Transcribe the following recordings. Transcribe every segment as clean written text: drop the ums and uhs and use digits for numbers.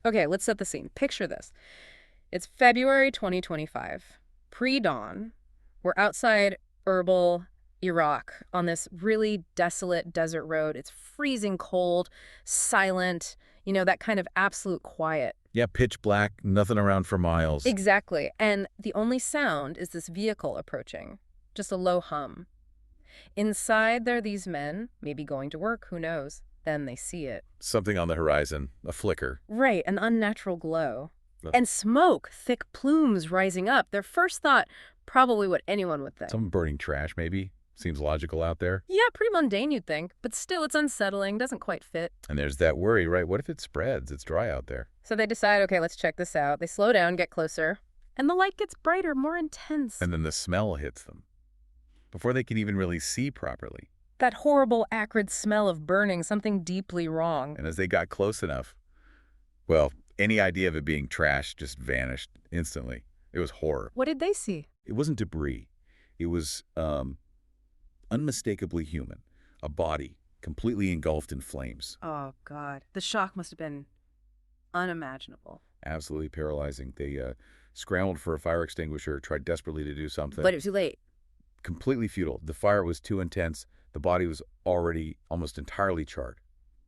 Okay, let's set the scene. Picture this. It's February 2025, pre-dawn. We're outside Erbil, Iraq, on this really desolate desert road. It's freezing cold, silent, that kind of absolute quiet. Yeah, pitch black, nothing around for miles. Exactly. And the only sound is this vehicle approaching, just a low hum. Inside, there are these men, maybe going to work, who knows? Then they see it. Something on the horizon, a flicker. Right, an unnatural glow. And smoke, thick plumes rising up. Their first thought, probably what anyone would think. Someone burning trash, maybe? Seems logical out there. Yeah, pretty mundane, you'd think. But still, it's unsettling, doesn't quite fit. And there's that worry, right? What if it spreads? It's dry out there. So they decide, okay, let's check this out. They slow down, get closer. And the light gets brighter, more intense. And then the smell hits them. Before they can even really see properly. That horrible, acrid smell of burning, something deeply wrong. And as they got close enough, well, any idea of it being trash just vanished instantly. It was horror. What did they see? It wasn't debris. It was unmistakably human. A body completely engulfed in flames. Oh, God. The shock must have been unimaginable. Absolutely paralyzing. They scrambled for a fire extinguisher, tried desperately to do something. But it was too late. Completely futile. The fire was too intense. The body was already almost entirely charred.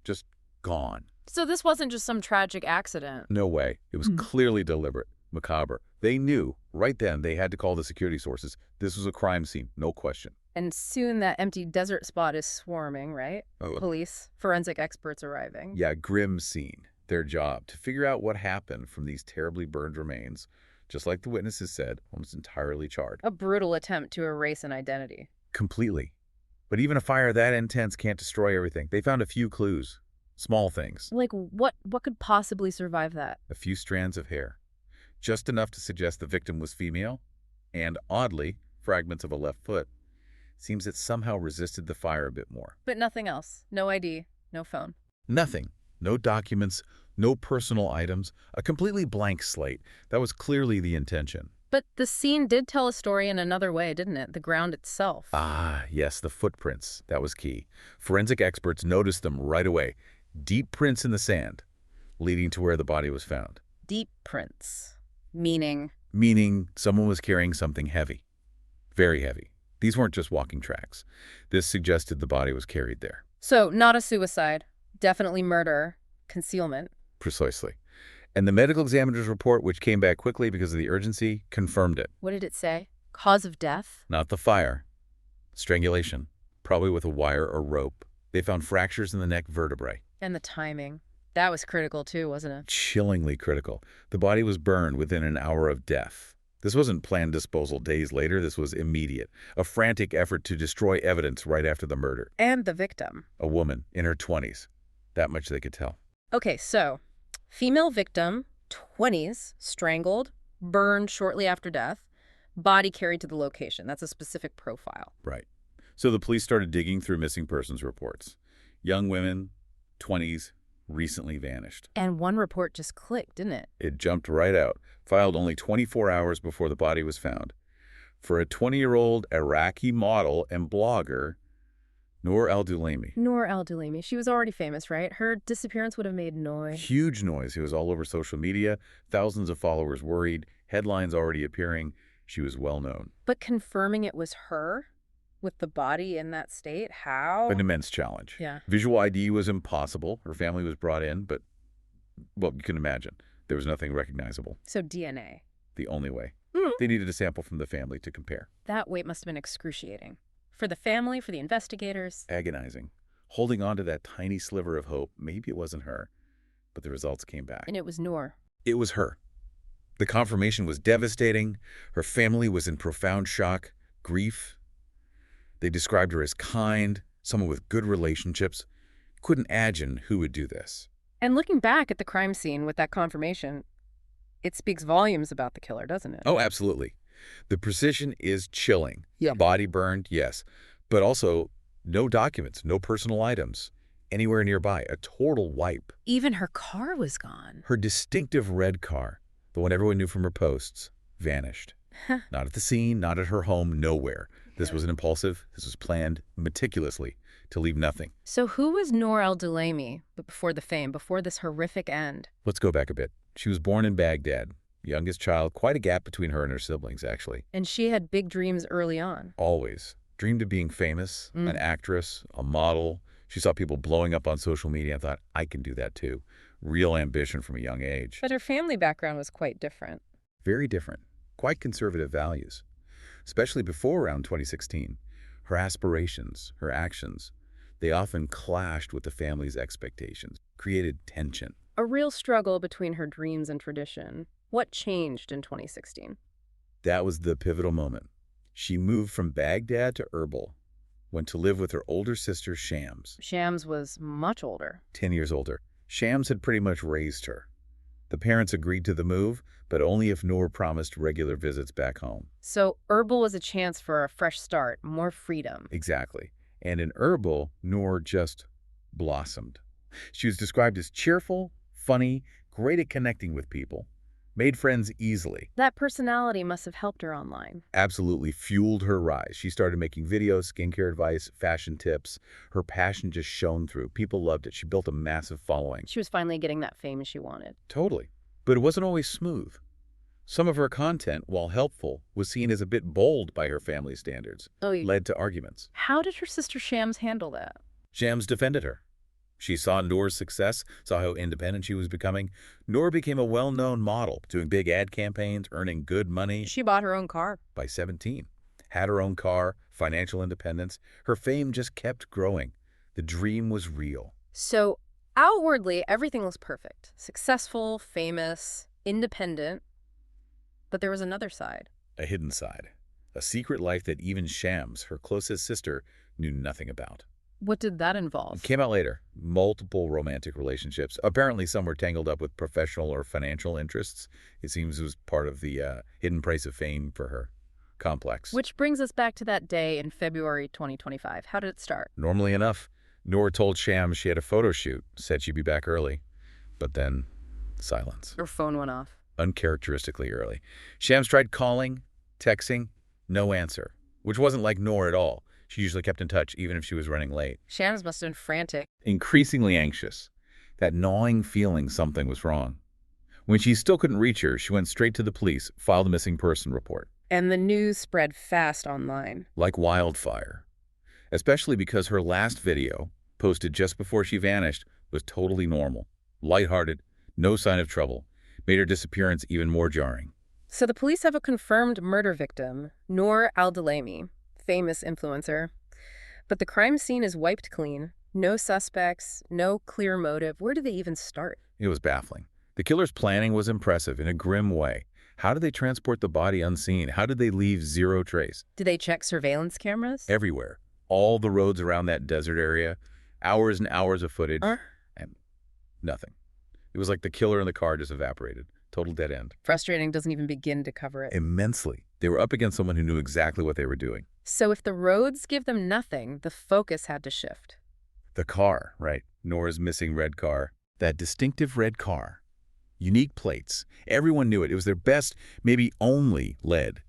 Just gone. So this wasn't just some tragic accident. No way. It was clearly deliberate, macabre. They knew right then they had to call the security sources. This was a crime scene, no question. And soon that empty desert spot is swarming, right? Oh. Police, forensic experts arriving. Yeah, grim scene. Their job, to figure out what happened from these terribly burned remains, just like the witnesses said, almost entirely charred. A brutal attempt to erase an identity. Completely. But even a fire that intense can't destroy everything. They found a few clues. Small things. Like what could possibly survive that? A few strands of hair. Just enough to suggest the victim was female. And oddly, fragments of a left foot. Seems it somehow resisted the fire a bit more. But nothing else. No ID, no phone. Nothing. No documents, no personal items. A completely blank slate. That was clearly the intention. But the scene did tell a story in another way, didn't it? The ground itself. Ah, yes, the footprints. That was key. Forensic experts noticed them right away. Deep prints in the sand, leading to where the body was found. Deep prints. Meaning? Meaning someone was carrying something heavy. Very heavy. These weren't just walking tracks. This suggested the body was carried there. So, not a suicide. Definitely murder. Concealment. Precisely. And the medical examiner's report, which came back quickly because of the urgency, confirmed it. What did it say? Cause of death? Not the fire. Strangulation. Probably with a wire or rope. They found fractures in the neck vertebrae. And the timing. That was critical too, wasn't it? Chillingly critical. The body was burned within an hour of death. This wasn't planned disposal days later. This was immediate. A frantic effort to destroy evidence right after the murder. And the victim. A woman in her 20s. That much they could tell. Okay, so female victim, 20s, strangled, burned shortly after death, body carried to the location. That's a specific profile. Right. So the police started digging through missing persons reports. Young women, 20s, recently vanished. And one report just clicked, didn't it? It jumped right out, filed only 24 hours before the body was found. For a 20-year-old Iraqi model and blogger, Nour Al-Delaimi. Nour Al-Delaimi. She was already famous, right? Her disappearance would have made noise. Huge noise. It was all over social media. Thousands of followers worried. Headlines already appearing. She was well known. But confirming it was her? With the body in that state? How? An immense challenge. Yeah. Visual ID was impossible. Her family was brought in, but, well, you can imagine. There was nothing recognizable. So DNA. The only way. They needed a sample from the family to compare. That wait must have been excruciating. For the family, for the investigators. Agonizing. Holding on to that tiny sliver of hope. Maybe it wasn't her, but the results came back. And it was Noor. It was her. The confirmation was devastating. Her family was in profound shock, grief. They described her as kind, someone with good relationships. Couldn't imagine who would do this. And looking back at the crime scene with that confirmation, it speaks volumes about the killer, doesn't it? Oh, absolutely. The precision is chilling. Yeah. Body burned, yes. But also, no documents, no personal items anywhere nearby. A total wipe. Even her car was gone. Her distinctive red car, the one everyone knew from her posts, vanished. Not at the scene, not at her home, nowhere. This was an impulsive, this was planned meticulously to leave nothing. So who was Nour Al-Delaimi before the fame, before this horrific end? Let's go back a bit. She was born in Baghdad, youngest child, quite a gap between her and her siblings, actually. And she had big dreams early on. Always. Dreamed of being famous, an actress, a model. She saw people blowing up on social media and thought, I can do that too. Real ambition from a young age. But her family background was quite different. Very different. Quite conservative values. Especially before around 2016. Her aspirations, her actions, they often clashed with the family's expectations, created tension. A real struggle between her dreams and tradition. What changed in 2016? That was the pivotal moment. She moved from Baghdad to Erbil, went to live with her older sister, Shams. Shams was much older. 10 years older. Shams had pretty much raised her. The parents agreed to the move, but only if Noor promised regular visits back home. So Erbil was a chance for a fresh start, more freedom. Exactly. And in Erbil, Noor just blossomed. She was described as cheerful, funny, great at connecting with people, made friends easily. That personality must have helped her online. Absolutely fueled her rise. She started making videos, skincare advice, fashion tips. Her passion just shone through. People loved it. She built a massive following. She was finally getting that fame she wanted. Totally. But it wasn't always smooth. Some of her content, while helpful, was seen as a bit bold by her family standards. Led to arguments. How did her sister Shams handle that? Shams defended her. She saw Noor's success, saw how independent she was becoming. Noor became a well-known model, doing big ad campaigns, earning good money. She bought her own car. By 17. Had her own car, financial independence. Her fame just kept growing. The dream was real. So outwardly, everything was perfect. Successful, famous, independent. But there was another side. A hidden side. A secret life that even Shams, her closest sister, knew nothing about. What did that involve? It came out later. Multiple romantic relationships. Apparently some were tangled up with professional or financial interests. It seems it was part of the hidden price of fame for her. Complex. Which brings us back to that day in February 2025. How did it start? Normally enough, Noor told Shams she had a photo shoot, said she'd be back early. But then, silence. Her phone went off. Uncharacteristically early. Shams tried calling, texting, no answer, which wasn't like Noor at all. She usually kept in touch, even if she was running late. Shams must have been frantic. Increasingly anxious. That gnawing feeling something was wrong. When she still couldn't reach her, she went straight to the police, filed a missing person report. And the news spread fast online. Like wildfire. Especially because her last video, posted just before she vanished, was totally normal, lighthearted, no sign of trouble. Made her disappearance even more jarring. So the police have a confirmed murder victim, Nour Al-Delaimi, famous influencer. But the crime scene is wiped clean. No suspects, no clear motive. Where do they even start? It was baffling. The killer's planning was impressive in a grim way. How did they transport the body unseen? How did they leave zero trace? Did they check surveillance cameras? Everywhere. All the roads around that desert area. Hours and hours of footage. And nothing. It was like the killer in the car just evaporated. Total dead end. Frustrating, doesn't even begin to cover it. Immensely. They were up against someone who knew exactly what they were doing. So if the roads give them nothing, the focus had to shift. The car, right? Nora's missing red car. That distinctive red car. Unique plates. Everyone knew it. It was their best, maybe only lead.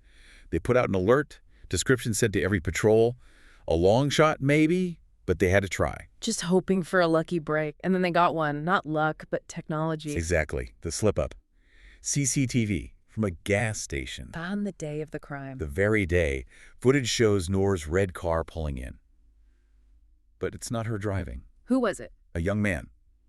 They put out an alert. Description sent to every patrol. A long shot, maybe, but they had to try. Just hoping for a lucky break. And then they got one. Not luck, but technology. Exactly. The slip-up. CCTV from a gas station. On the day of the crime. The very day, footage shows Noor's red car pulling in. But it's not her driving. Who was it? A young man.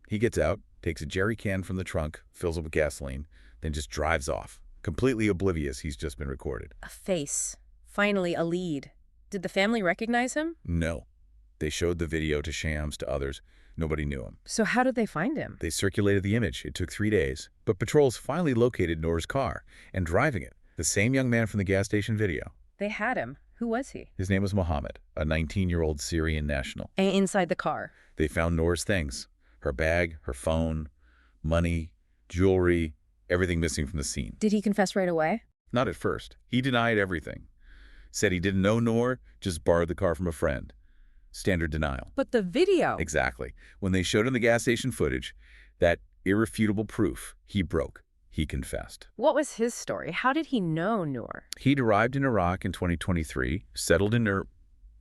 He gets out, takes a jerry can from the trunk, fills it with gasoline, then just drives off, completely oblivious he's just been recorded. A face. Finally, a lead. Did the family recognize him? No. They showed the video to Shams, to others. Nobody knew him. So how did they find him? They circulated the image. It took 3 days. But patrols finally located Noor's car and driving it. The same young man from the gas station video. They had him. Who was he? His name was Mohammed, a 19-year-old Syrian national. And inside the car? They found Noor's things. Her bag, her phone, money, jewelry, everything missing from the scene. Did he confess right away? Not at first. He denied everything. Said he didn't know Noor, just borrowed the car from a friend. Standard denial. But the video. Exactly. When they showed him the gas station footage, that irrefutable proof, he broke. He confessed. What was his story? How did he know Noor? He'd arrived in Iraq in 2023, settled in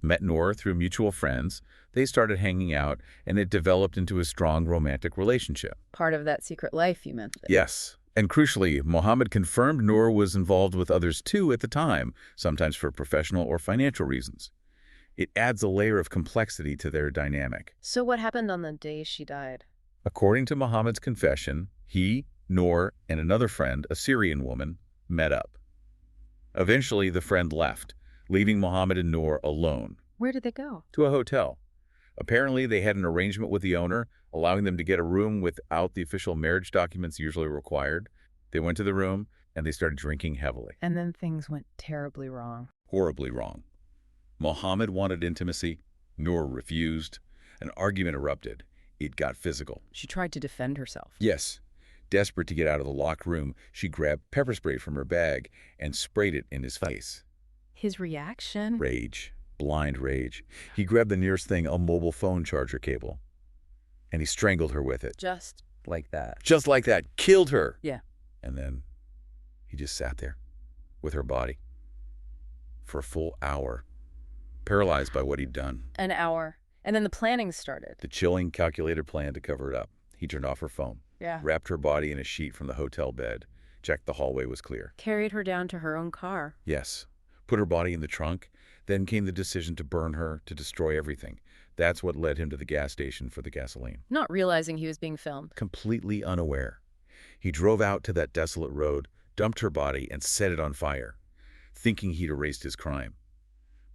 met Noor through mutual friends. They started hanging out, and it developed into a strong romantic relationship. Part of that secret life you mentioned. Yes. And crucially, Mohammed confirmed Noor was involved with others too at the time, sometimes for professional or financial reasons. It adds a layer of complexity to their dynamic. So what happened on the day she died? According to Mohammed's confession, he, Noor, and another friend, a Syrian woman, met up. Eventually, the friend left, leaving Mohammed and Noor alone. Where did they go? To a hotel. Apparently, they had an arrangement with the owner, allowing them to get a room without the official marriage documents usually required. They went to the room, and they started drinking heavily. And then things went terribly wrong. Horribly wrong. Mohammed wanted intimacy. Noor refused. An argument erupted. It got physical. She tried to defend herself. Yes. Desperate to get out of the locked room, she grabbed pepper spray from her bag and sprayed it in his face. His reaction? Rage. Blind rage. He grabbed the nearest thing, a mobile phone charger cable, and he strangled her with it. Just like that. Just like that. Killed her. Yeah. And then he just sat there with her body for a full hour, paralyzed by what he'd done. An hour. And then the planning started. The chilling, calculated plan to cover it up. He turned off her phone. Yeah. Wrapped her body in a sheet from the hotel bed. Checked the hallway was clear. Carried her down to her own car. Yes. Put her body in the trunk. Then came the decision to burn her, to destroy everything. That's what led him to the gas station for the gasoline. Not realizing he was being filmed. Completely unaware. He drove out to that desolate road, dumped her body, and set it on fire, thinking he'd erased his crime.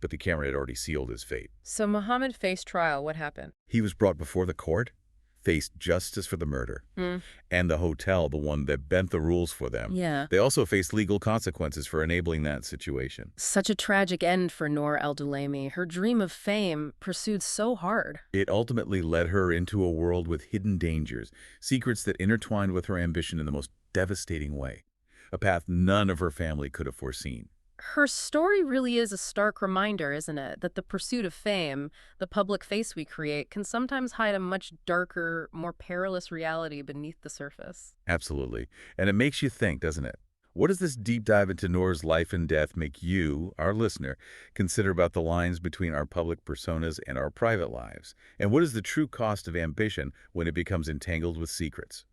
But the camera had already sealed his fate. So Mohammed faced trial. What happened? He was brought before the court, faced justice for the murder, and the hotel, the one that bent the rules for them. Yeah. They also faced legal consequences for enabling that situation. Such a tragic end for Nour Al-Delaimi. Her dream of fame pursued so hard. It ultimately led her into a world with hidden dangers, secrets that intertwined with her ambition in the most devastating way, a path none of her family could have foreseen. Her story really is a stark reminder, isn't it, that the pursuit of fame, the public face we create, can sometimes hide a much darker, more perilous reality beneath the surface. Absolutely. And it makes you think, doesn't it? What does this deep dive into Noor's life and death make you, our listener, consider about the lines between our public personas and our private lives? And what is the true cost of ambition when it becomes entangled with secrets?